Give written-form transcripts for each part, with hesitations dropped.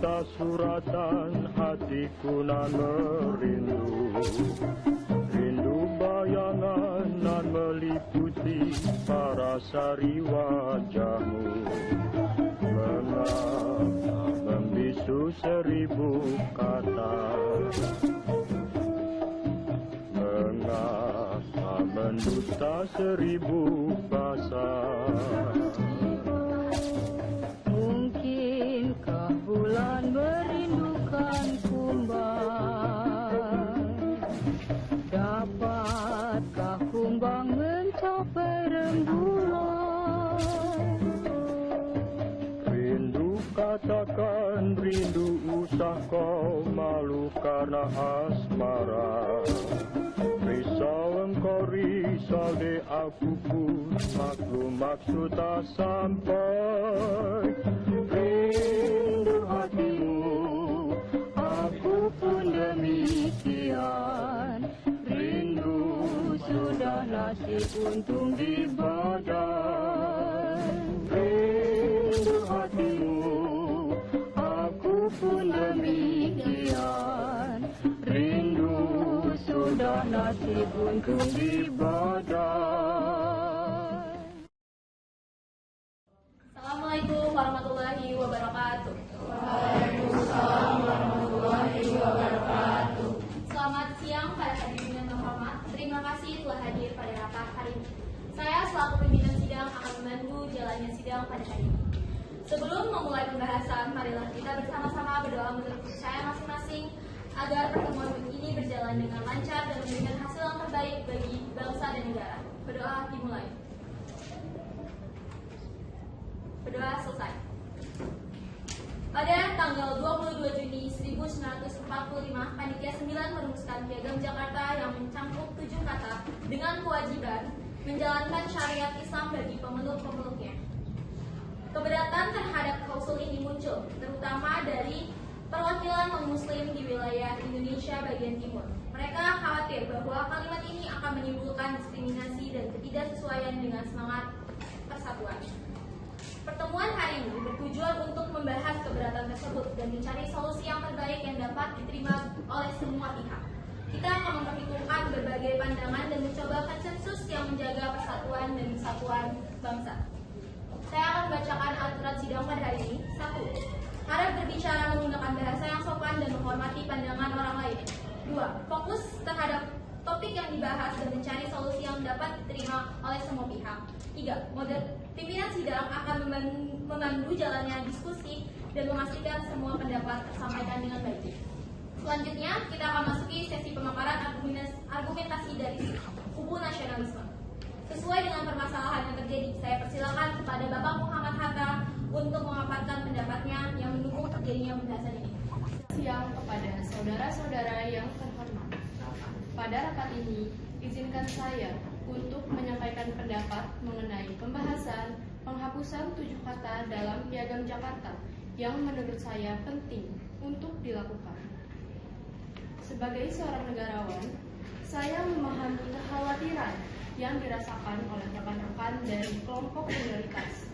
Sejuta suratan hatiku nan merindu, rindu bayangan nan meliputi parasari wajahmu. Mengapa membisu seribu kata, mengapa mendusta seribu bahasa. Mungkinkah bulan merindukan kumbang? Dapatkah kumbang mencapai rembulan? Rindu katakan rindu, usah kau malu karena asmara. Risau engkau risau de aku pun maklum maksud tak sampai. Rindu hatimu, aku pun demikian. Rindu sudah nasib untung di badan. Rindu hatimu, aku pun demikian. Rindu sudah nasib untung di badan. Assalamualaikum warahmatullahi wabarakatuh. Waalaikumsalam warahmatullahi wabarakatuh. Selamat siang para hadirin yang terhormat. Terima kasih telah hadir pada rapat hari ini. Saya selaku pimpinan sidang akan membantu jalannya sidang pada hari ini. Sebelum memulai pembahasan, marilah kita bersama-sama berdoa menurut saya masing-masing agar pertemuan ini berjalan dengan lancar dan memberikan hasil yang terbaik bagi bangsa dan negara. Berdoa dimulai. Berdoa selesai. Pada tanggal 22 Juni 1945, Panitia 9 merumuskan Piagam Jakarta yang mencangkup 7 kata dengan kewajiban menjalankan syariat Islam bagi pemeluk-pemeluknya. Keberatan terhadap klausul ini muncul, terutama dari perwakilan non-muslim di wilayah Indonesia bagian timur. Mereka khawatir bahwa kalimat ini akan menimbulkan diskriminasi dan ketidaksesuaian dengan semangat persatuan. Pertemuan hari ini bertujuan untuk membahas keberatan tersebut dan mencari solusi yang terbaik yang dapat diterima oleh semua pihak. Kita akan memperhitungkan berbagai pandangan dan mencoba konsensus yang menjaga persatuan dan kesatuan bangsa. Saya akan membacakan aturan sidang pada hari ini. 1. Harap berbicara menggunakan bahasa yang sopan dan menghormati pandangan orang lain. 2. Fokus terhadap topik yang dibahas dan mencari solusi yang dapat diterima oleh semua pihak. 3. Pimpinan sidang akan memandu jalannya diskusi dan memastikan semua pendapat tersampaikan dengan baik. Selanjutnya, kita akan masuki sesi pemaparan argumentasi dari kubu nasionalisme. Sesuai dengan permasalahan yang terjadi, saya persilakan kepada Bapak Muhammad Hatta untuk memaparkan pendapatnya yang mendukung terjadinya pembahasan ini. Siang kepada saudara-saudara yang terhormat. Pada rapat ini, izinkan saya untuk menyampaikan pendapat mengenai pembahasan penghapusan 7 kata dalam Piagam Jakarta yang menurut saya penting untuk dilakukan. Sebagai seorang negarawan, saya memahami kekhawatiran yang dirasakan oleh rekan-rekan dari kelompok minoritas.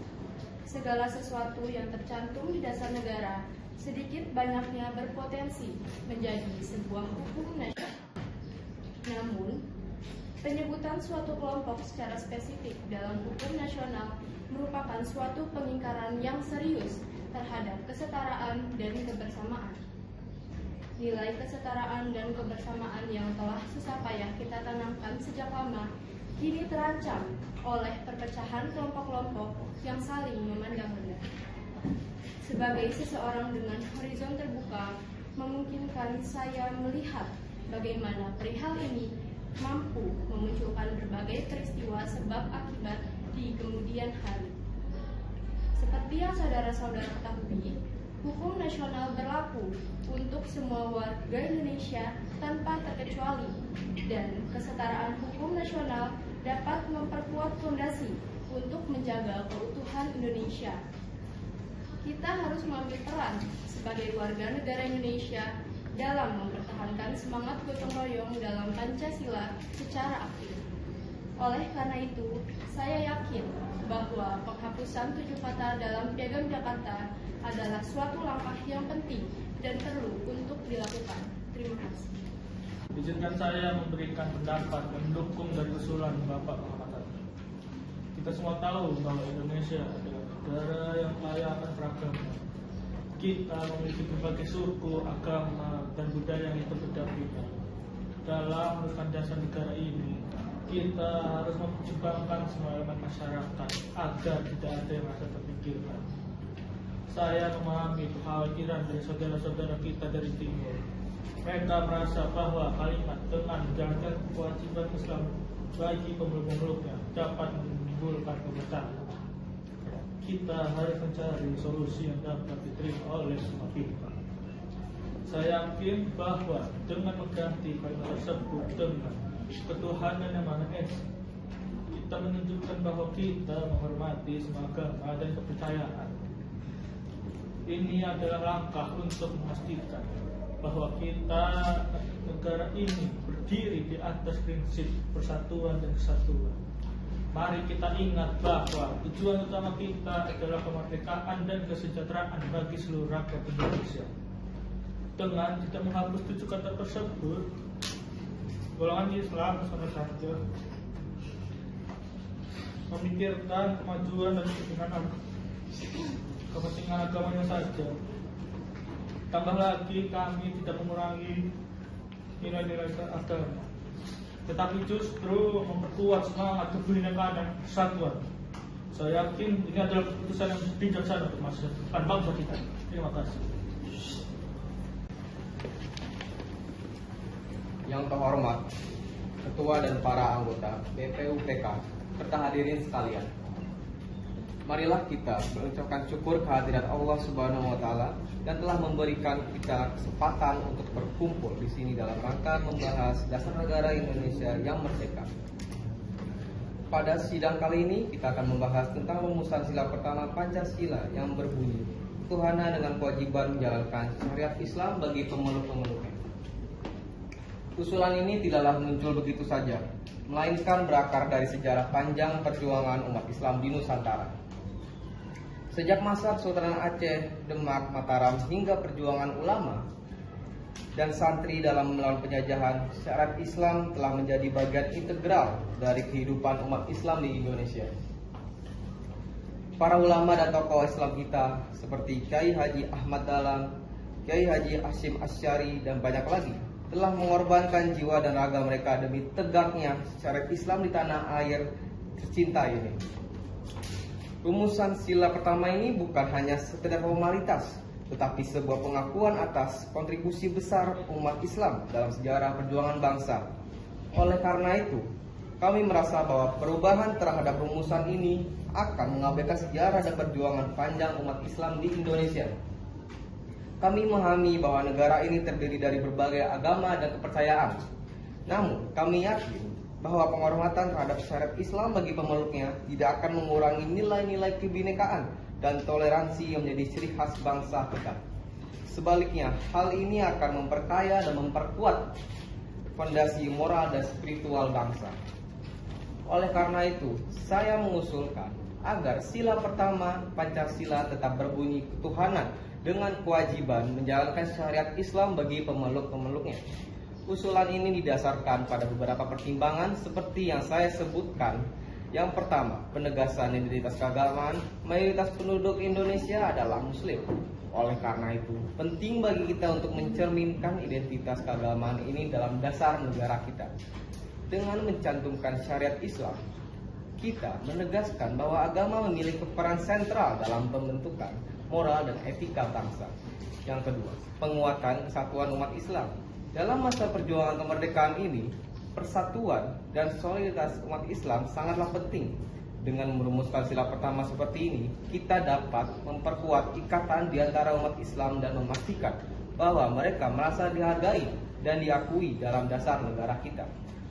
Segala sesuatu yang tercantum di dasar negara sedikit banyaknya berpotensi menjadi sebuah hukum nasional. Namun, penyebutan suatu kelompok secara spesifik dalam hukum nasional merupakan suatu pengingkaran yang serius terhadap kesetaraan dan kebersamaan. Nilai kesetaraan dan kebersamaan yang telah susah payah kita tanamkan sejak lama kini terancam oleh perpecahan kelompok-kelompok yang saling memandang rendah. Sebagai seseorang dengan horizon terbuka, memungkinkan saya melihat bagaimana perihal ini mampu memunculkan berbagai peristiwa sebab akibat di kemudian hari. Seperti yang saudara-saudara ketahui, hukum nasional berlaku untuk semua warga Indonesia tanpa terkecuali, dan kesetaraan hukum nasional dapat memperkuat fondasi untuk menjaga keutuhan Indonesia. Kita harus mengambil peran sebagai warga negara Indonesia dalam mempertahankan semangat gotong royong dalam Pancasila secara aktif. Oleh karena itu, saya yakin bahwa penghapusan penghapusan 7 kata dalam Piagam Jakarta adalah suatu langkah yang penting dan perlu untuk dilakukan. Terima kasih. Izinkan saya memberikan pendapat mendukung dari usulan Bapak Muhammad Hatta. Kita semua tahu bahwa Indonesia adalah negara yang kaya akan beragama. Kita memiliki berbagai suku, agama, dan budaya yang berbeda-beda. Dalam meneruskan dasar negara ini, kita harus memperjuangkan semua elemen masyarakat agar tidak ada yang merasa terpinggirkan. Saya memahami kekhawatiran dari saudara-saudara kita dari timur. Mereka merasa bahwa kalimat dengan menjalankan kewajiban Islam bagi pemeluk-pemeluknya dapat menimbulkan kebencian. Kita harus mencari solusi yang dapat diterima oleh semua pihak. Saya yakin bahwa dengan mengganti kalimat tersebut dengan ketuhanan yang Maha Esa, kita menunjukkan bahwa kita menghormati semua agama dan kepercayaan. Ini adalah langkah untuk memastikan bahwa kita, negara ini, berdiri di atas prinsip persatuan dan kesatuan. Mari kita ingat bahwa tujuan utama kita adalah kemerdekaan dan kesejahteraan bagi seluruh rakyat Indonesia. Dengan tidak menghapus 7 kata tersebut, golongan Islam sama saja memikirkan kemajuan dan kepentingan agamanya saja. Tambah lagi, kami tidak mengurangi nilai-nilai agama, tetapi justru memperkuat semangat kebinekaan dan persatuan. Saya yakin ini adalah keputusan yang bijaksana untuk masa depan bangsa kita. Terima kasih. Yang terhormat Ketua dan para anggota BPUPK serta hadirin sekalian, marilah kita mengucapkan syukur kehadirat Allah Subhanahu wa Ta'ala dan telah memberikan kita kesempatan untuk berkumpul di sini dalam rangka membahas dasar negara Indonesia yang merdeka. Pada sidang kali ini kita akan membahas tentang rumusan sila pertama Pancasila yang berbunyi ketuhanan dengan kewajiban menjalankan syariat Islam bagi pemeluk-pemeluknya. Usulan ini tidaklah muncul begitu saja, melainkan berakar dari sejarah panjang perjuangan umat Islam di Nusantara. Sejak masa Kesultanan Aceh, Demak, Mataram hingga perjuangan ulama dan santri dalam melawan penjajahan, syariat Islam telah menjadi bagian integral dari kehidupan umat Islam di Indonesia. Para ulama dan tokoh Islam kita seperti Kiai Haji Ahmad Dahlan, Kiai Haji Hasyim Asy'ari dan banyak lagi telah mengorbankan jiwa dan raga mereka demi tegaknya syariat Islam di tanah air tercinta ini. Rumusan sila pertama ini bukan hanya sekedar formalitas, tetapi sebuah pengakuan atas kontribusi besar umat Islam dalam sejarah perjuangan bangsa. Oleh karena itu, kami merasa bahwa perubahan terhadap rumusan ini akan mengabaikan sejarah dan perjuangan panjang umat Islam di Indonesia. Kami memahami bahwa negara ini terdiri dari berbagai agama dan kepercayaan. Namun, kami yakin bahwa penghormatan terhadap syariat Islam bagi pemeluknya tidak akan mengurangi nilai-nilai kebinekaan dan toleransi yang menjadi ciri khas bangsa kita. Sebaliknya, hal ini akan memperkaya dan memperkuat fondasi moral dan spiritual bangsa. Oleh karena itu, saya mengusulkan agar sila pertama Pancasila tetap berbunyi ketuhanan dengan kewajiban menjalankan syariat Islam bagi pemeluk-pemeluknya. Usulan ini didasarkan pada beberapa pertimbangan seperti yang saya sebutkan. Yang pertama, penegasan identitas keagamaan. Mayoritas penduduk Indonesia adalah Muslim. Oleh karena itu, penting bagi kita untuk mencerminkan identitas keagamaan ini dalam dasar negara kita. Dengan mencantumkan syariat Islam, kita menegaskan bahwa agama memiliki peran sentral dalam pembentukan moral dan etika bangsa. Yang kedua, penguatan kesatuan umat Islam. Dalam masa perjuangan kemerdekaan ini, persatuan dan solidaritas umat Islam sangatlah penting. Dengan merumuskan sila pertama seperti ini, kita dapat memperkuat ikatan di antara umat Islam dan memastikan bahwa mereka merasa dihargai dan diakui dalam dasar negara kita.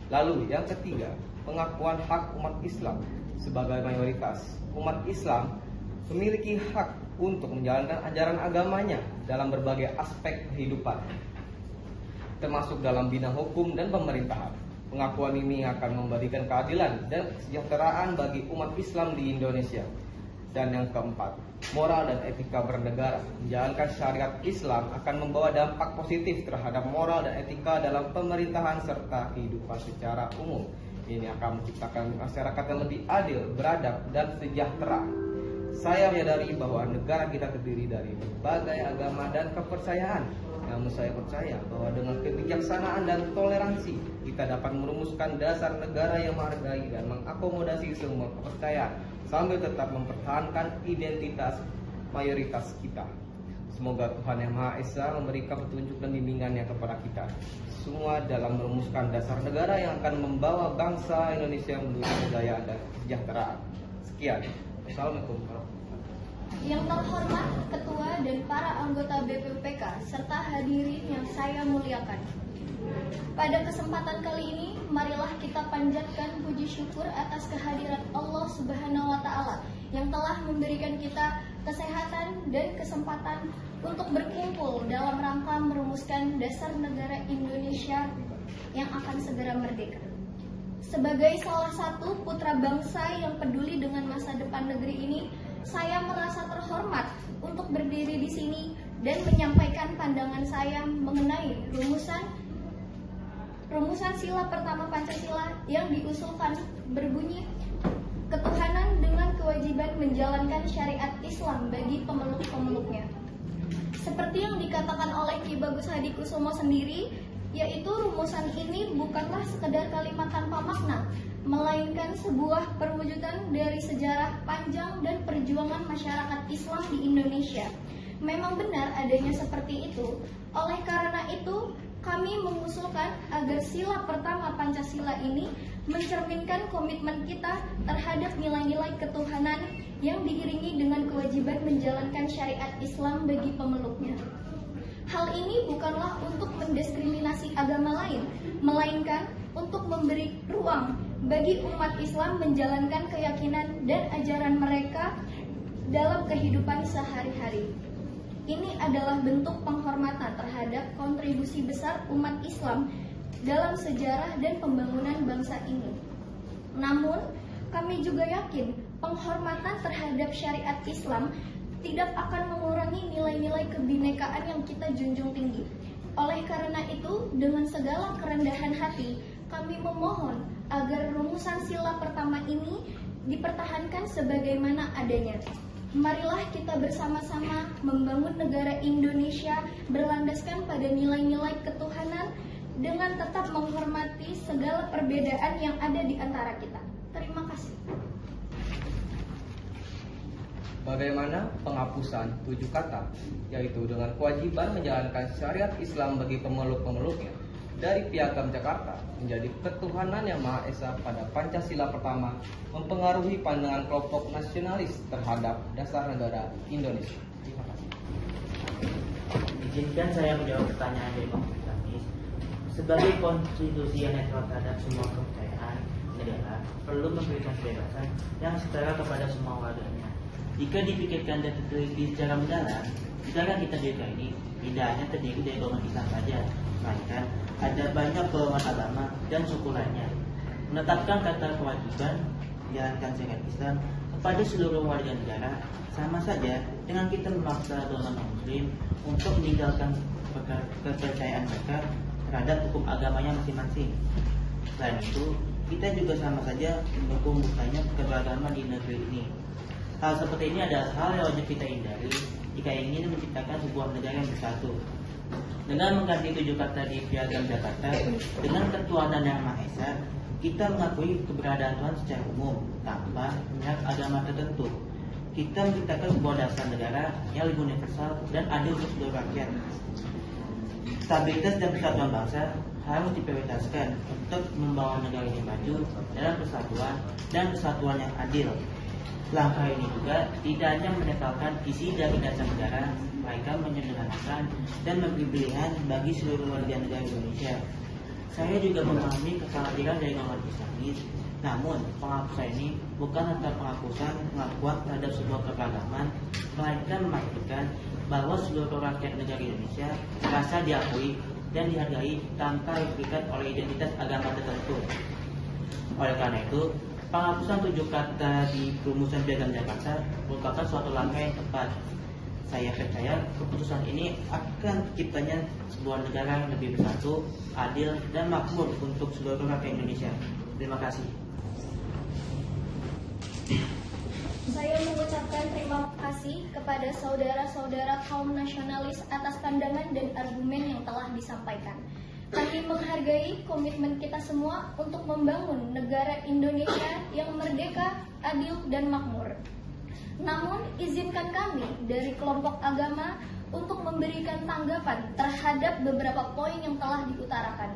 Lalu yang ketiga, pengakuan hak umat Islam. Sebagai mayoritas, umat Islam memiliki hak untuk menjalankan ajaran agamanya dalam berbagai aspek kehidupan, termasuk dalam bidang hukum dan pemerintahan. Pengakuan ini akan memberikan keadilan dan kesejahteraan bagi umat Islam di Indonesia. Dan yang keempat, moral dan etika bernegara. Menjalankan syariat Islam akan membawa dampak positif terhadap moral dan etika dalam pemerintahan serta kehidupan secara umum. Ini akan menciptakan masyarakat yang lebih adil, beradab, dan sejahtera. Saya menyadari bahwa negara kita terdiri dari berbagai agama dan kepercayaan. Namun saya percaya bahwa dengan kebijaksanaan dan toleransi, kita dapat merumuskan dasar negara yang menghargai dan mengakomodasi semua kepercayaan, sambil tetap mempertahankan identitas mayoritas kita. Semoga Tuhan Yang Maha Esa memberikan petunjuk dan bimbingannya kepada kita semua dalam merumuskan dasar negara yang akan membawa bangsa Indonesia menuju kejayaan dan kesejahteraan. Sekian. Assalamualaikum warahmatullahi wabarakatuh. Yang terhormat Ketua dan para anggota BPUPK serta hadirin yang saya muliakan. Pada kesempatan kali ini, marilah kita panjatkan puji syukur atas kehadiran Allah Subhanahu wa Ta'ala yang telah memberikan kita kesehatan dan kesempatan untuk berkumpul dalam rangka merumuskan dasar negara Indonesia yang akan segera merdeka. Sebagai salah satu putra bangsa yang peduli dengan masa depan negeri ini, saya merasa terhormat untuk berdiri di sini dan menyampaikan pandangan saya mengenai rumusan sila pertama Pancasila yang diusulkan berbunyi, ketuhanan dengan kewajiban menjalankan syariat Islam bagi pemeluk-pemeluknya. Seperti yang dikatakan oleh Ki Bagus Hadikusumo sendiri, yaitu rumusan ini bukanlah sekedar kalimat tanpa makna, melainkan sebuah perwujudan dari sejarah panjang dan perjuangan masyarakat Islam di Indonesia. Memang benar adanya seperti itu. Oleh karena itu, kami mengusulkan agar sila pertama Pancasila ini mencerminkan komitmen kita terhadap nilai-nilai ketuhanan yang diiringi dengan kewajiban menjalankan syariat Islam bagi pemeluknya. Hal ini bukanlah untuk mendiskriminasi agama lain, melainkan untuk memberi ruang bagi umat Islam menjalankan keyakinan dan ajaran mereka dalam kehidupan sehari-hari. Ini adalah bentuk penghormatan terhadap kontribusi besar umat Islam dalam sejarah dan pembangunan bangsa ini. Namun, kami juga yakin penghormatan terhadap syariat Islam tidak akan mengurangi nilai-nilai kebinekaan yang kita junjung tinggi. Oleh karena itu, dengan segala kerendahan hati, kami memohon agar rumusan sila pertama ini dipertahankan sebagaimana adanya. Marilah kita bersama-sama membangun negara Indonesia berlandaskan pada nilai-nilai ketuhanan dengan tetap menghormati segala perbedaan yang ada di antara kita. Terima kasih. Bagaimana penghapusan 7 kata, yaitu dengan kewajiban menjalankan syariat Islam bagi pemeluk-pemeluknya dari Piagam Jakarta menjadi ketuhanan yang Maha Esa pada Pancasila pertama mempengaruhi pandangan kelompok nasionalis terhadap dasar negara Indonesia. Terima kasih. Izinkan saya menjawab pertanyaan dari Bang Tamis. Sebagai konstitusi yang netral terhadap semua kepercayaan negara, perlu memberikan kebebasan yang setara kepada semua warganya. Jika dipikirkan dan diteliti secara mendalam, negara kita juga ini tidak hanya terdiri dari golongan Islam saja, melainkan ada banyak golongan agama dan suku lainnya. Menetapkan kata kewajiban menjalankan syariat Islam kepada seluruh warga negara sama saja dengan kita memaksa golongan Muslim untuk meninggalkan kepercayaan mereka terhadap hukum agamanya masing-masing. Selain itu, kita juga sama saja mendukung bukanya keberagaman di negeri ini. Hal seperti ini adalah hal yang wajib kita hindari jika ingin menciptakan sebuah negara yang bersatu. Dengan mengganti 7 kata di Piagam Jakarta dengan ketuhanan yang Maha Esa, kita mengakui keberadaan Tuhan secara umum tanpa memihak agama tertentu. Kita menciptakan sebuah dasar negara yang lebih universal dan adil untuk seluruh rakyat. Stabilitas dan persatuan bangsa harus diprioritaskan untuk membawa negara ini maju dalam persatuan dan kesatuan yang adil. Langkah ini juga tidak hanya menekankan isi dari dasar negara, melainkan menyederhanakan dan memberi pilihan bagi seluruh warga negara Indonesia. Saya juga memahami kekhawatiran dari golongan Islamis, namun penghapusan ini bukan tentang penghapusan pengakuan terhadap sebuah keberagaman, melainkan memastikan bahwa seluruh rakyat negara Indonesia merasa diakui dan dihargai tanpa diikat oleh identitas agama tertentu. Oleh karena itu, Penghapusan 7 kata di Perumusan Piagam Jakarta merupakan suatu langkah yang tepat. Saya percaya keputusan ini akan terciptanya sebuah negara yang lebih bersatu, adil, dan makmur untuk seluruh rakyat Indonesia. Terima kasih. Saya mengucapkan terima kasih kepada saudara-saudara kaum nasionalis atas pandangan dan argumen yang telah disampaikan. Kami menghargai komitmen kita semua untuk membangun negara Indonesia yang merdeka, adil, dan makmur. Namun, izinkan kami dari kelompok agama untuk memberikan tanggapan terhadap beberapa poin yang telah diutarakan.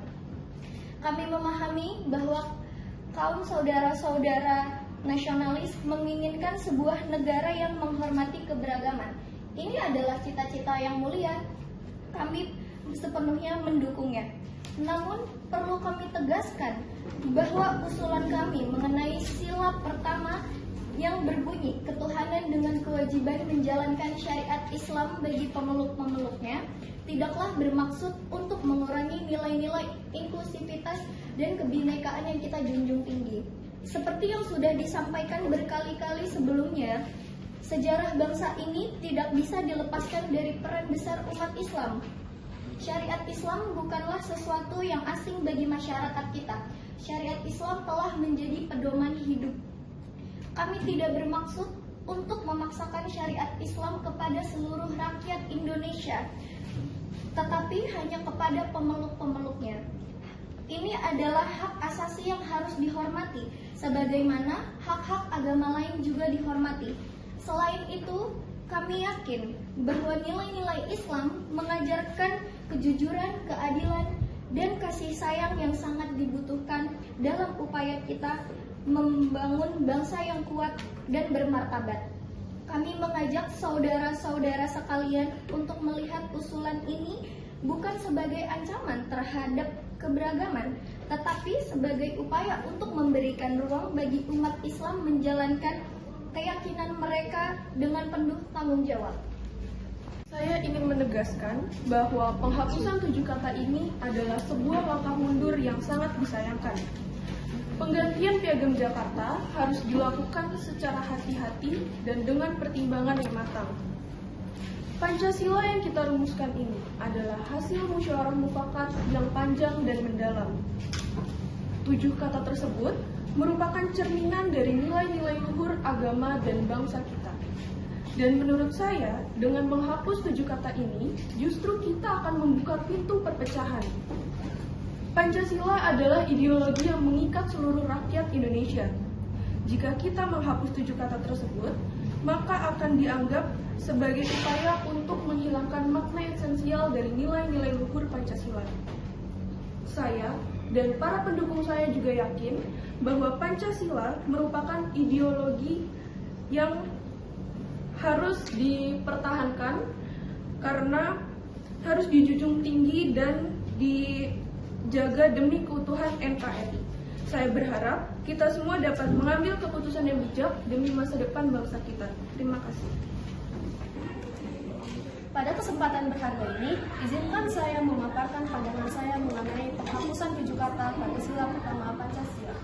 Kami memahami bahwa kaum saudara-saudara nasionalis menginginkan sebuah negara yang menghormati keberagaman. Ini adalah cita-cita yang mulia. Kami sepenuhnya mendukungnya. Namun, perlu kami tegaskan bahwa usulan kami mengenai sila pertama yang berbunyi ketuhanan dengan kewajiban menjalankan syariat Islam bagi pemeluk-pemeluknya tidaklah bermaksud untuk mengurangi nilai-nilai inklusivitas dan kebinekaan yang kita junjung tinggi. Seperti yang sudah disampaikan berkali-kali sebelumnya, sejarah bangsa ini tidak bisa dilepaskan dari peran besar umat Islam. Syariat Islam bukanlah sesuatu yang asing bagi masyarakat kita. Syariat Islam telah menjadi pedoman hidup. Kami tidak bermaksud untuk memaksakan syariat Islam kepada seluruh rakyat Indonesia, tetapi hanya kepada pemeluk-pemeluknya. Ini adalah hak asasi yang harus dihormati, sebagaimana hak-hak agama lain juga dihormati. Selain itu, kami yakin bahwa nilai-nilai Islam mengajarkan kejujuran, keadilan, dan kasih sayang yang sangat dibutuhkan dalam upaya kita membangun bangsa yang kuat dan bermartabat. Kami mengajak saudara-saudara sekalian untuk melihat usulan ini bukan sebagai ancaman terhadap keberagaman, tetapi sebagai upaya untuk memberikan ruang bagi umat Islam menjalankan keyakinan mereka dengan penuh tanggung jawab. Saya ingin menegaskan bahwa penghapusan 7 kata ini adalah sebuah langkah mundur yang sangat disayangkan. Penggantian Piagam Jakarta harus dilakukan secara hati-hati dan dengan pertimbangan yang matang. Pancasila yang kita rumuskan ini adalah hasil musyawarah mufakat yang panjang dan mendalam. 7 kata tersebut merupakan cerminan dari nilai-nilai luhur agama dan bangsa kita. Dan menurut saya, dengan menghapus 7 kata ini, justru kita akan membuka pintu perpecahan. Pancasila adalah ideologi yang mengikat seluruh rakyat Indonesia. Jika kita menghapus 7 kata tersebut, maka akan dianggap sebagai upaya untuk menghilangkan makna esensial dari nilai-nilai luhur Pancasila. Saya dan para pendukung saya juga yakin bahwa Pancasila merupakan ideologi yang harus dipertahankan karena harus dijunjung tinggi dan dijaga demi keutuhan NKRI. Saya berharap kita semua dapat mengambil keputusan yang bijak demi masa depan bangsa kita. Terima kasih. Pada kesempatan berharga ini, izinkan saya memaparkan pandangan saya mengenai penghapusan 7 kata pada sila pertama Pancasila.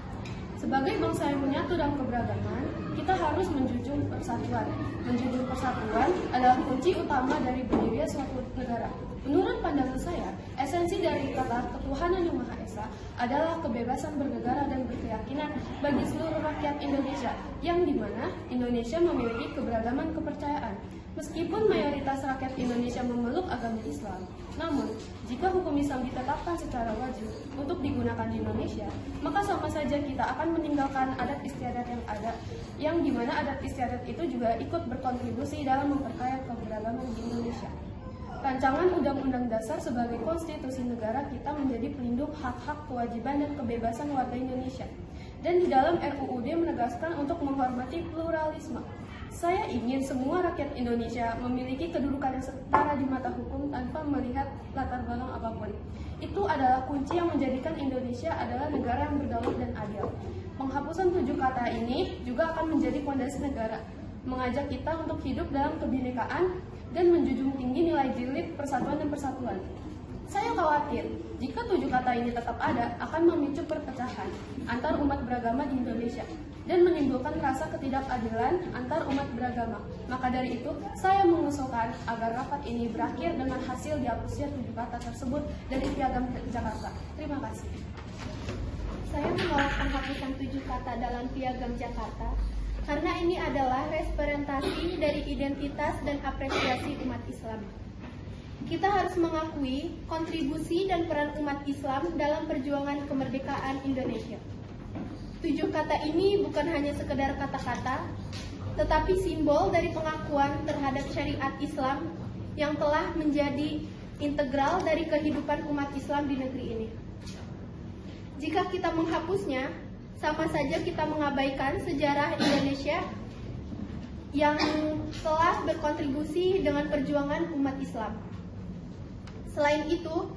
Sebagai bangsa yang menyatu dalam keberagaman, kita harus menjunjung persatuan. Menjunjung persatuan adalah kunci utama dari berdirinya suatu negara. Menurut pandangan saya, esensi dari kata ketuhanan yang Maha Esa adalah kebebasan bernegara dan berkeyakinan bagi seluruh rakyat Indonesia, yang dimana Indonesia memiliki keberagaman kepercayaan. Meskipun mayoritas rakyat Indonesia memeluk agama Islam, namun jika hukum Islam ditetapkan secara wajib untuk digunakan di Indonesia, maka sama saja kita akan meninggalkan adat istiadat yang ada, yang dimana adat istiadat itu juga ikut berkontribusi dalam memperkaya keberagaman di Indonesia. Rancangan Undang-Undang Dasar sebagai konstitusi negara kita menjadi pelindung hak-hak, kewajiban, dan kebebasan warga Indonesia. Dan di dalam RUUD menegaskan untuk menghormati pluralisme. Saya ingin semua rakyat Indonesia memiliki kedudukan yang setara di mata hukum tanpa melihat latar belakang apapun. Itu adalah kunci yang menjadikan Indonesia adalah negara yang berdaulat dan adil. Penghapusan 7 kata ini juga akan menjadi fondasi negara, mengajak kita untuk hidup dalam kebinekaan dan menjunjung tinggi nilai jilid persatuan dan persatuan. Saya khawatir jika 7 kata ini tetap ada akan memicu perpecahan antar umat beragama di Indonesia dan menimbulkan rasa ketidakadilan antar umat beragama. Maka dari itu, saya mengusulkan agar rapat ini berakhir dengan hasil dihapusnya 7 kata tersebut dari Piagam Jakarta. Terima kasih. Saya menolak penghapusan 7 kata dalam Piagam Jakarta karena ini adalah representasi dari identitas dan apresiasi umat Islam. Kita harus mengakui kontribusi dan peran umat Islam dalam perjuangan kemerdekaan Indonesia. 7 kata ini bukan hanya sekedar kata-kata, tetapi simbol dari pengakuan terhadap syariat Islam yang telah menjadi integral dari kehidupan umat Islam di negeri ini. Jika kita menghapusnya, sama saja kita mengabaikan sejarah Indonesia yang telah berkontribusi dengan perjuangan umat Islam. Selain itu,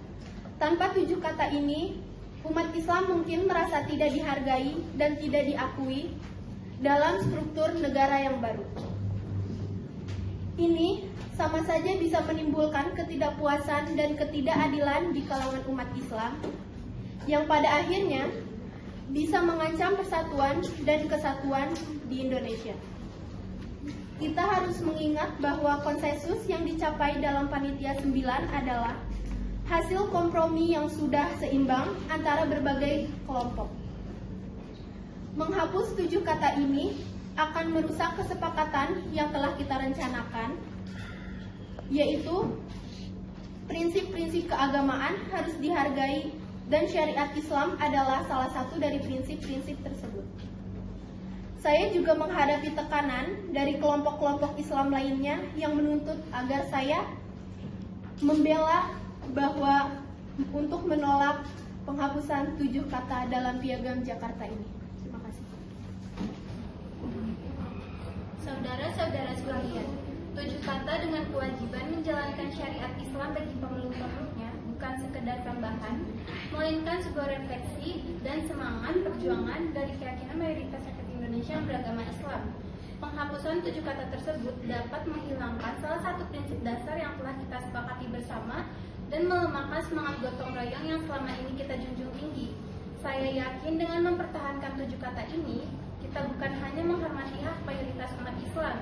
tanpa 7 kata ini, umat Islam mungkin merasa tidak dihargai dan tidak diakui dalam struktur negara yang baru. Ini sama saja bisa menimbulkan ketidakpuasan dan ketidakadilan di kalangan umat Islam, yang pada akhirnya bisa mengancam persatuan dan kesatuan di Indonesia. Kita harus mengingat bahwa konsensus yang dicapai dalam Panitia 9 adalah hasil kompromi yang sudah seimbang antara berbagai kelompok. Menghapus 7 kata ini akan merusak kesepakatan yang telah kita rencanakan, yaitu prinsip-prinsip keagamaan harus dihargai dan syariat Islam adalah salah satu dari prinsip-prinsip tersebut. Saya juga menghadapi tekanan dari kelompok-kelompok Islam lainnya yang menuntut agar saya membela bahwa untuk menolak penghapusan 7 kata dalam Piagam Jakarta ini. Terima kasih. Saudara-saudara sekalian, 7 kata dengan kewajiban menjalankan syariat Islam bagi pemeluk-pemeluknya bukan sekedar tambahan, melainkan sebuah refleksi dan semangat perjuangan dari keyakinan mayoritas rakyat Indonesia yang beragama Islam. Penghapusan 7 kata tersebut dapat menghilangkan salah satu prinsip dasar yang telah kita sepakati bersama dan melemahkan semangat gotong royong yang selama ini kita junjung tinggi. Saya yakin dengan mempertahankan 7 kata ini, kita bukan hanya menghormati hak mayoritas umat Islam,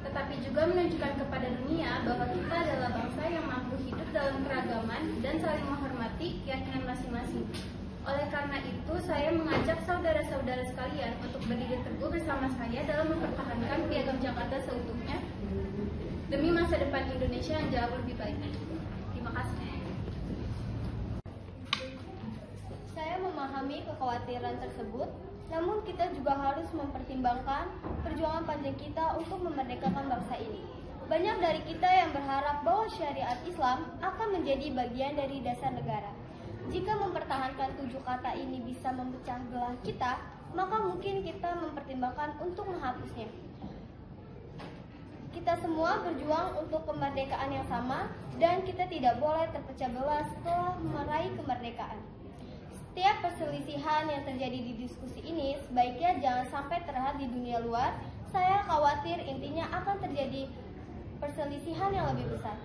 tetapi juga menunjukkan kepada dunia bahwa kita adalah bangsa yang mampu hidup dalam keragaman dan saling menghormati keyakinan masing-masing. Oleh karena itu, saya mengajak saudara-saudara sekalian untuk berdiri teguh bersama saya dalam mempertahankan Piagam Jakarta seutuhnya demi masa depan Indonesia yang jauh lebih baik. Terima kasih. Saya memahami kekhawatiran tersebut, namun kita juga harus mempertimbangkan perjuangan panjang kita untuk memerdekakan bangsa ini. Banyak dari kita yang berharap bahwa syariat Islam akan menjadi bagian dari dasar negara. Jika mempertahankan 7 kata ini bisa memecah belah kita, maka mungkin kita mempertimbangkan untuk menghapusnya. Kita semua berjuang untuk kemerdekaan yang sama, dan kita tidak boleh terpecah belah setelah meraih kemerdekaan. Setiap perselisihan yang terjadi di diskusi ini sebaiknya jangan sampai terlihat di dunia luar. Saya khawatir intinya akan terjadi perselisihan yang lebih besar.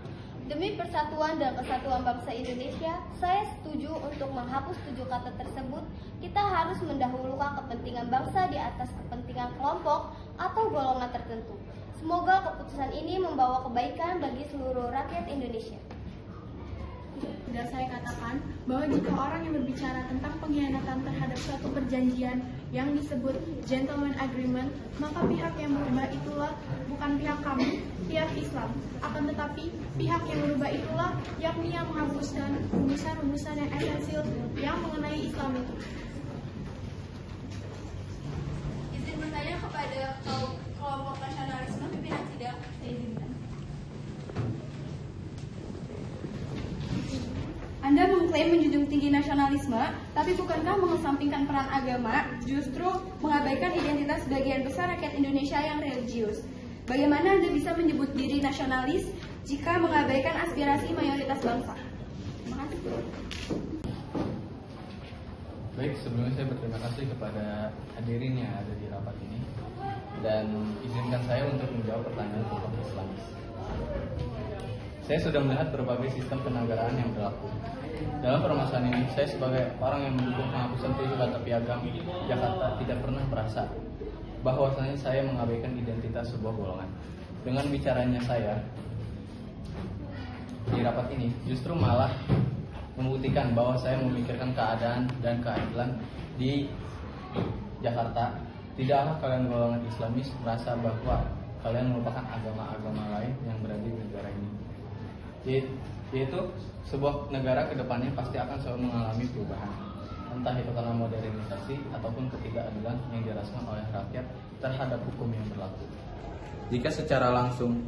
Demi persatuan dan kesatuan bangsa Indonesia, saya setuju untuk menghapus 7 kata tersebut. Kita harus mendahulukan kepentingan bangsa di atas kepentingan kelompok atau golongan tertentu. Semoga keputusan ini membawa kebaikan bagi seluruh rakyat Indonesia. Sudah saya katakan bahwa jika orang yang berbicara tentang pengkhianatan terhadap suatu perjanjian yang disebut gentleman agreement, maka pihak yang berubah itulah bukan pihak kami, pihak Islam. Akan tetapi pihak yang berubah itulah yakni yang menghapuskan rumusan-rumusan yang esensial yang mengenai Islam itu. Izin bertanya kepada kelompok nasionalisme pimpinan sidang, saya izinkan. Anda mengklaim menjunjung tinggi nasionalisme, tapi bukankah mengesampingkan peran agama justru mengabaikan identitas sebagian besar rakyat Indonesia yang religius? Bagaimana Anda bisa menyebut diri nasionalis jika mengabaikan aspirasi mayoritas bangsa? Terima kasih. Baik, sebelumnya saya berterima kasih kepada hadirin yang ada di rapat ini, dan izinkan saya untuk menjawab pertanyaan kelompok Islamis. Saya sudah melihat berbagai sistem kenegaraan yang berlaku. Dalam permasalahan ini, saya sebagai orang yang mendukung penghapusan 7 kata piagam Jakarta tidak pernah merasa bahwasanya saya mengabaikan identitas sebuah golongan. Dengan bicaranya saya di rapat ini, justru malah membuktikan bahwa saya memikirkan keadaan dan keadilan di Jakarta. Tidaklah kalian golongan Islamis merasa bahwa kalian merupakan agama-agama lain yang berada di negara ini. Yaitu sebuah negara kedepannya pasti akan selalu mengalami perubahan, entah itu karena modernisasi ataupun ketidakadilan yang dirasakan oleh rakyat terhadap hukum yang berlaku. Jika secara langsung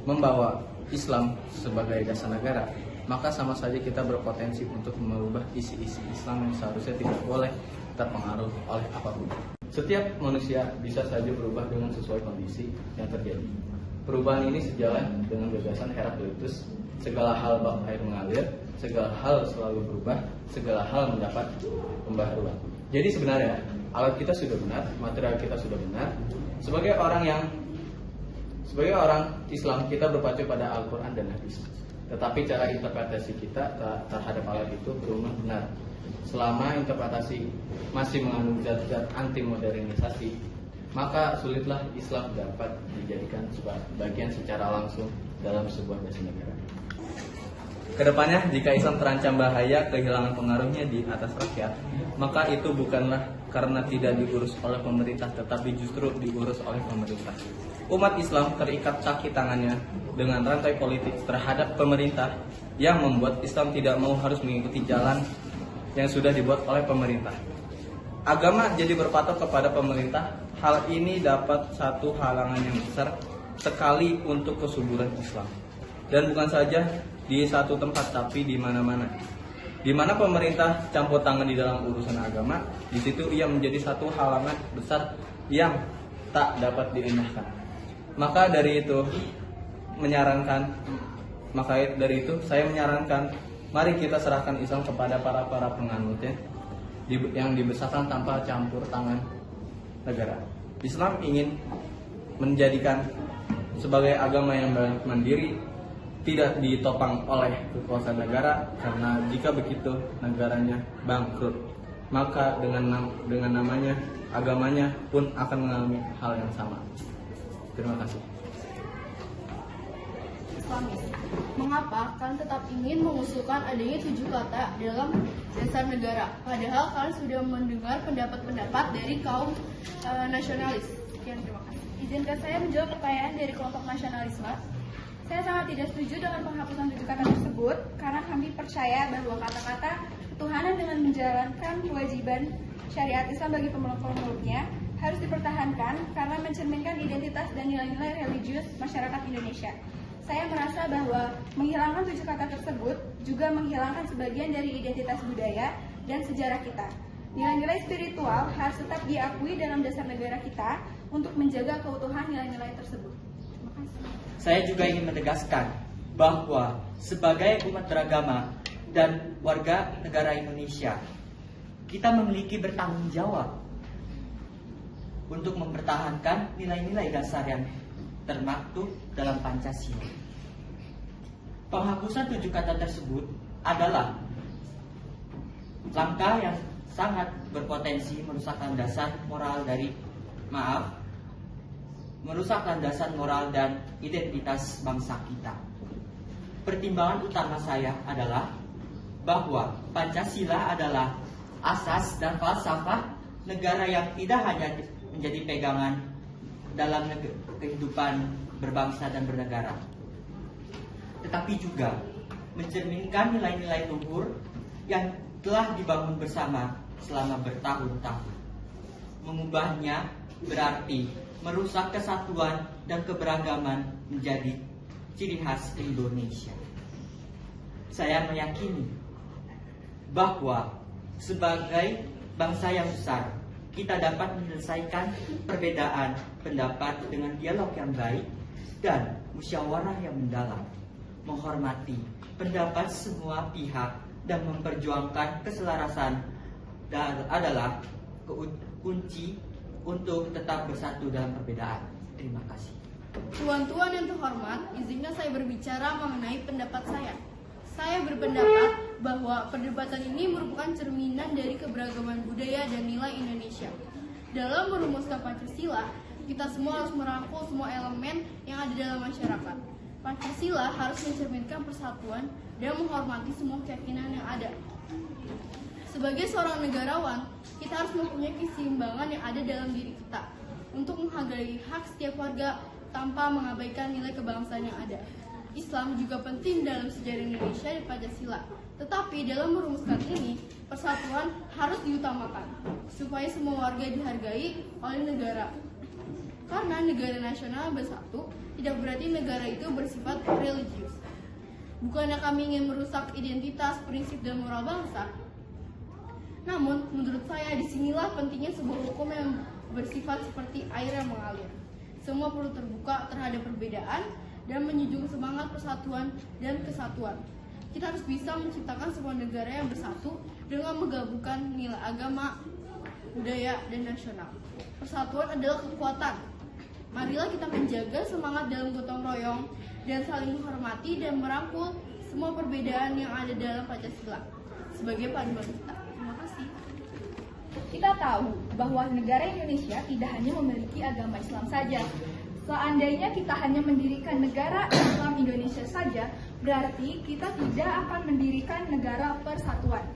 membawa Islam sebagai dasar negara, maka sama saja kita berpotensi untuk merubah isi-isi Islam yang seharusnya tidak boleh terpengaruh oleh apapun. Setiap manusia bisa saja berubah dengan sesuai kondisi yang terjadi. Perubahan ini sejalan dengan gagasan Heraklitus, segala hal bak air mengalir, segala hal selalu berubah, segala hal mendapat pembaharuan. Jadi sebenarnya alat kita sudah benar, material kita sudah benar. Sebagai orang Islam, kita berpacu pada Al-Quran dan Hadis. Tetapi cara interpretasi kita terhadap alat itu belum benar. Selama interpretasi masih mengandung zat-zat anti modernisasi, maka sulitlah Islam dapat dijadikan sebagai bagian secara langsung dalam sebuah dasar negara. Kedepannya, jika Islam terancam bahaya kehilangan pengaruhnya di atas rakyat, maka itu bukanlah karena tidak diurus oleh pemerintah, tetapi justru diurus oleh pemerintah. Umat Islam terikat kaki tangannya dengan rantai politik terhadap pemerintah yang membuat Islam tidak mau harus mengikuti jalan yang sudah dibuat oleh pemerintah. Agama jadi berpatok kepada pemerintah. Hal ini dapat satu halangan yang besar sekali untuk kesuburan Islam. Dan bukan saja di satu tempat, tapi di mana-mana. Di mana pemerintah campur tangan di dalam urusan agama, di situ ia menjadi satu halangan besar yang tak dapat diindahkan. Maka dari itu saya menyarankan, mari kita serahkan Islam kepada para penganutnya yang dibesarkan tanpa campur tangan negara. Islam ingin menjadikan sebagai agama yang mandiri, tidak ditopang oleh kekuasaan negara, karena jika begitu negaranya bangkrut, maka dengan namanya agamanya pun akan mengalami hal yang sama. Terima kasih. Islamis. Mengapa kalian tetap ingin mengusulkan adanya 7 kata dalam dasar negara? Padahal kalian sudah mendengar pendapat-pendapat dari kaum nasionalis. Sekian, terima kasih. Izinkan saya menjawab pertanyaan dari kelompok nasionalisme. Saya sangat tidak setuju dengan penghapusan 7 kata tersebut karena kami percaya bahwa kata-kata ketuhanan dengan menjalankan kewajiban syariat Islam bagi pemeluk-pemeluknya harus dipertahankan karena mencerminkan identitas dan nilai-nilai religius masyarakat Indonesia. Saya merasa bahwa menghilangkan 7 kata tersebut juga menghilangkan sebagian dari identitas budaya dan sejarah kita. Nilai-nilai spiritual harus tetap diakui dalam dasar negara kita untuk menjaga keutuhan nilai-nilai tersebut. Terima kasih. Saya juga ingin menegaskan bahwa sebagai umat beragama dan warga negara Indonesia, kita memiliki bertanggung jawab untuk mempertahankan nilai-nilai dasar yang termaktub dalam Pancasila. Penghapusan 7 kata tersebut adalah langkah yang sangat berpotensi merusak landasan moral dan identitas bangsa kita. Pertimbangan utama saya adalah bahwa Pancasila adalah asas dan falsafah negara yang tidak hanya menjadi pegangan dalam kehidupan berbangsa dan bernegara, tetapi juga mencerminkan nilai-nilai luhur yang telah dibangun bersama selama bertahun-tahun. Mengubahnya berarti merusak kesatuan dan keberagaman menjadi ciri khas Indonesia. Saya meyakini bahwa sebagai bangsa yang besar, kita dapat menyelesaikan perbedaan pendapat dengan dialog yang baik dan musyawarah yang mendalam, menghormati pendapat semua pihak dan memperjuangkan keselarasan adalah kunci untuk tetap bersatu dalam perbedaan. Terima kasih. Tuan-tuan yang terhormat, izinkan saya berbicara mengenai pendapat saya. Saya berpendapat bahwa perdebatan ini merupakan cerminan dari keberagaman budaya dan nilai Indonesia. Dalam merumuskan Pancasila, kita semua harus merangkul semua elemen yang ada dalam masyarakat. Pancasila harus mencerminkan persatuan dan menghormati semua keyakinan yang ada. Sebagai seorang negarawan, kita harus mempunyai keseimbangan yang ada dalam diri kita untuk menghargai hak setiap warga tanpa mengabaikan nilai kebangsaan yang ada. Islam juga penting dalam sejarah Indonesia dan Pancasila. Tetapi dalam merumuskan ini, persatuan harus diutamakan supaya semua warga dihargai oleh negara. Karena negara nasional bersatu tidak berarti negara itu bersifat religius. Bukannya kami ingin merusak identitas, prinsip, dan moral bangsa. Namun, menurut saya disinilah pentingnya sebuah hukum yang bersifat seperti air yang mengalir. Semua perlu terbuka terhadap perbedaan dan menjunjung semangat persatuan dan kesatuan. Kita harus bisa menciptakan sebuah negara yang bersatu dengan menggabungkan nilai agama, budaya, dan nasional. Persatuan adalah kekuatan. Marilah kita menjaga semangat dalam gotong royong dan saling menghormati dan merangkul semua perbedaan yang ada dalam Pancasila sebagai panduan kita. Terima kasih. Kita tahu bahwa negara Indonesia tidak hanya memiliki agama Islam saja. Seandainya kita hanya mendirikan negara Islam Indonesia saja, berarti kita tidak akan mendirikan negara persatuan.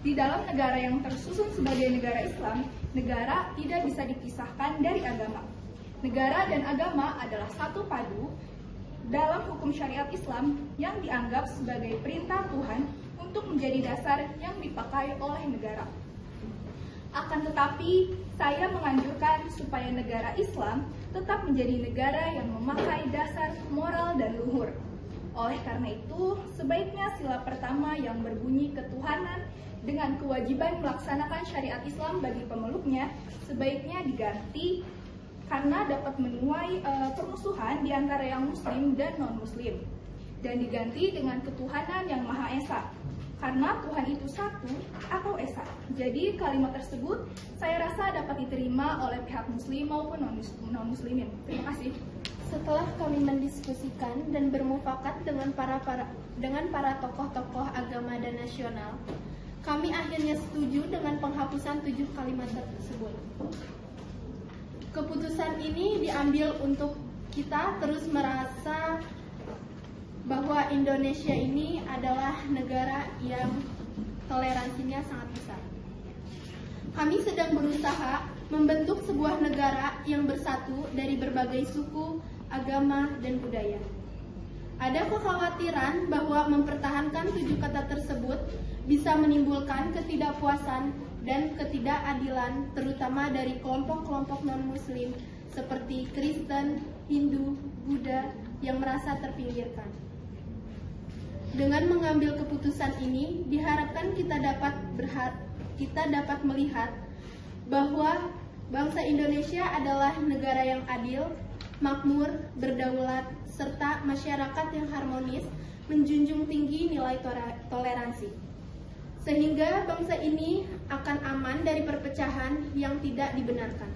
Di dalam negara yang tersusun sebagai negara Islam, negara tidak bisa dipisahkan dari agama. Negara dan agama adalah satu padu dalam hukum syariat Islam yang dianggap sebagai perintah Tuhan untuk menjadi dasar yang dipakai oleh negara. Akan tetapi, saya menganjurkan supaya negara Islam tetap menjadi negara yang memakai dasar moral dan luhur. Oleh karena itu, sebaiknya sila pertama yang berbunyi ketuhanan dengan kewajiban melaksanakan syariat Islam bagi pemeluknya sebaiknya diganti karena dapat menuai permusuhan di antara yang muslim dan non-muslim, dan diganti dengan ketuhanan yang Maha Esa. Karena Tuhan itu satu atau esa. Jadi kalimat tersebut saya rasa dapat diterima oleh pihak muslim maupun non-muslimin. Terima kasih. Setelah kami mendiskusikan dan bermufakat dengan para tokoh-tokoh agama dan nasional, kami akhirnya setuju dengan penghapusan 7 kalimat tersebut. Keputusan ini diambil untuk kita terus merasa bahwa Indonesia ini adalah negara yang toleransinya sangat besar. Kami sedang berusaha membentuk sebuah negara yang bersatu dari berbagai suku, agama, dan budaya. Ada kekhawatiran bahwa mempertahankan 7 kata tersebut bisa menimbulkan ketidakpuasan dan ketidakadilan, terutama dari kelompok-kelompok non-muslim seperti Kristen, Hindu, Buddha yang merasa terpinggirkan. Dengan mengambil keputusan ini, diharapkan kita dapat melihat bahwa bangsa Indonesia adalah negara yang adil, makmur, berdaulat, serta masyarakat yang harmonis, menjunjung tinggi nilai toleransi. Sehingga bangsa ini akan aman dari perpecahan yang tidak dibenarkan.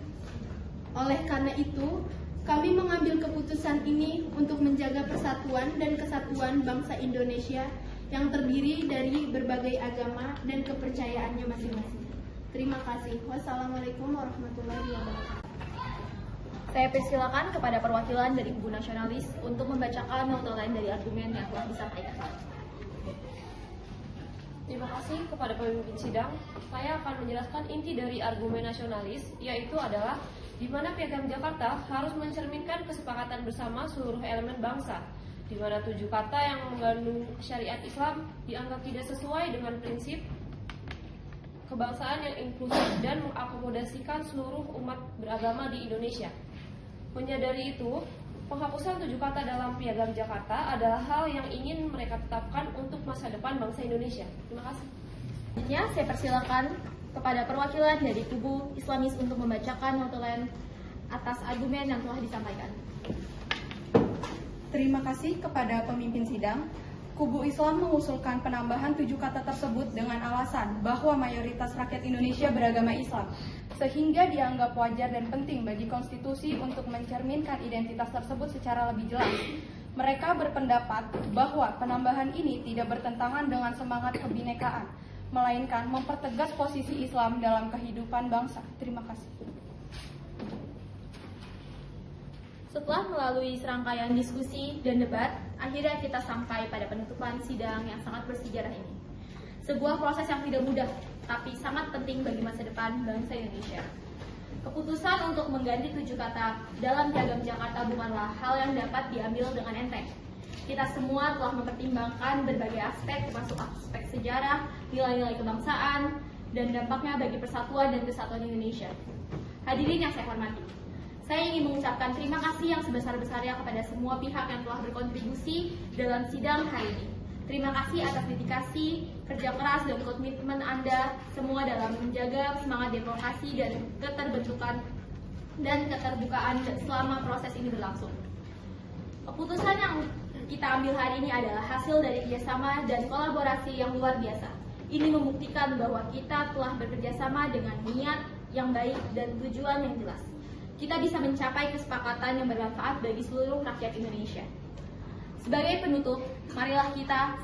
Oleh karena itu, kami mengambil keputusan ini untuk menjaga persatuan dan kesatuan bangsa Indonesia yang terdiri dari berbagai agama dan kepercayaannya masing-masing. Terima kasih. Wassalamualaikum warahmatullahi wabarakatuh. Saya persilakan kepada perwakilan dari kubu nasionalis untuk membacakan nota lain dari argumen yang telah disampaikan. Terima kasih kepada pemimpin sidang. Saya akan menjelaskan inti dari argumen nasionalis, yaitu adalah di mana Piagam Jakarta harus mencerminkan kesepakatan bersama seluruh elemen bangsa, di mana 7 kata yang mengandung syariat Islam dianggap tidak sesuai dengan prinsip kebangsaan yang inklusif dan mengakomodasikan seluruh umat beragama di Indonesia. Menyadari itu, penghapusan 7 kata dalam Piagam Jakarta adalah hal yang ingin mereka tetapkan untuk masa depan bangsa Indonesia. Terima kasih. Selanjutnya, saya persilakan kepada perwakilan dari kubu Islamis untuk membacakan nota lain atas argumen yang telah disampaikan. Terima kasih kepada pemimpin sidang. Kubu Islam mengusulkan penambahan 7 kata tersebut dengan alasan bahwa mayoritas rakyat Indonesia beragama Islam, sehingga dianggap wajar dan penting bagi konstitusi untuk mencerminkan identitas tersebut secara lebih jelas. Mereka berpendapat bahwa penambahan ini tidak bertentangan dengan semangat kebinekaan, melainkan mempertegas posisi Islam dalam kehidupan bangsa. Terima kasih. Setelah melalui serangkaian diskusi dan debat, akhirnya kita sampai pada penutupan sidang yang sangat bersejarah ini. Sebuah proses yang tidak mudah, tapi sangat penting bagi masa depan bangsa Indonesia. Keputusan untuk mengganti 7 kata dalam Piagam Jakarta bukanlah hal yang dapat diambil dengan enteng. Kita semua telah mempertimbangkan berbagai aspek, termasuk aspek sejarah, nilai-nilai kebangsaan, dan dampaknya bagi persatuan dan kesatuan Indonesia. Hadirin yang saya hormati, saya ingin mengucapkan terima kasih yang sebesar-besarnya kepada semua pihak yang telah berkontribusi dalam sidang hari ini. Terima kasih atas dedikasi, kerja keras, dan komitmen Anda semua dalam menjaga semangat demokrasi dan keterbentukan dan keterbukaan selama proses ini berlangsung. Keputusan yang kita ambil hari ini adalah hasil dari kerjasama dan kolaborasi yang luar biasa. Ini membuktikan bahwa kita telah bekerjasama dengan niat yang baik dan tujuan yang jelas. Kita bisa mencapai kesepakatan yang bermanfaat bagi seluruh rakyat Indonesia. Sebagai penutup, marilah kita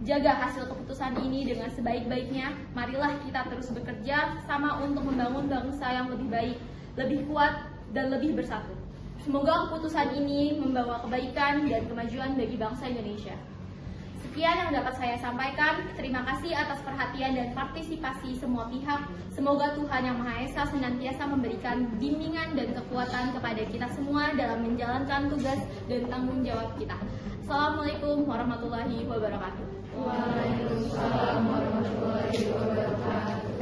jaga hasil keputusan ini dengan sebaik-baiknya. Marilah kita terus bekerja sama untuk membangun bangsa yang lebih baik, lebih kuat, dan lebih bersatu. Semoga keputusan ini membawa kebaikan dan kemajuan bagi bangsa Indonesia. Sekian yang dapat saya sampaikan. Terima kasih atas perhatian dan partisipasi semua pihak. Semoga Tuhan Yang Maha Esa senantiasa memberikan bimbingan dan kekuatan kepada kita semua dalam menjalankan tugas dan tanggung jawab kita. Assalamualaikum warahmatullahi wabarakatuh. Waalaikumsalam warahmatullahi wabarakatuh.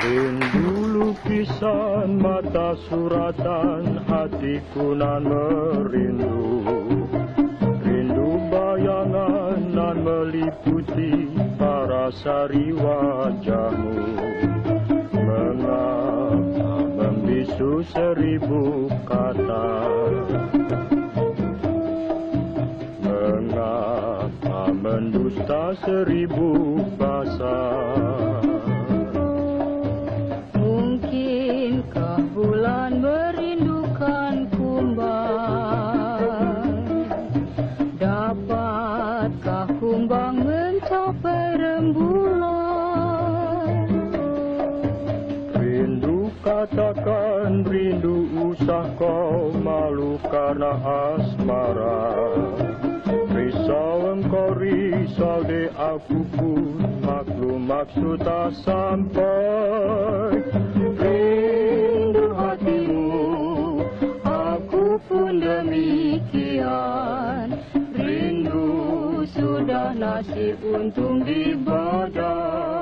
Rindu lukisan mata suratan, hatiku nan merindu. Rindu bayangan nan meliputi parasari wajahmu. Mengapa membisu 1000 kata? Mengapa mendusta 1000 bahasa? Mungkinkah bulan merindukan kumbang? Dapatkah kumbang mencapai rembulan? Rindu katakan rindu, usah kau malu karena asmara. Risau engkau risau de aku pun maklum maksud tak sampai. Rindu hatimu, aku pun demikian. Rindu sudah nasib untung di badan.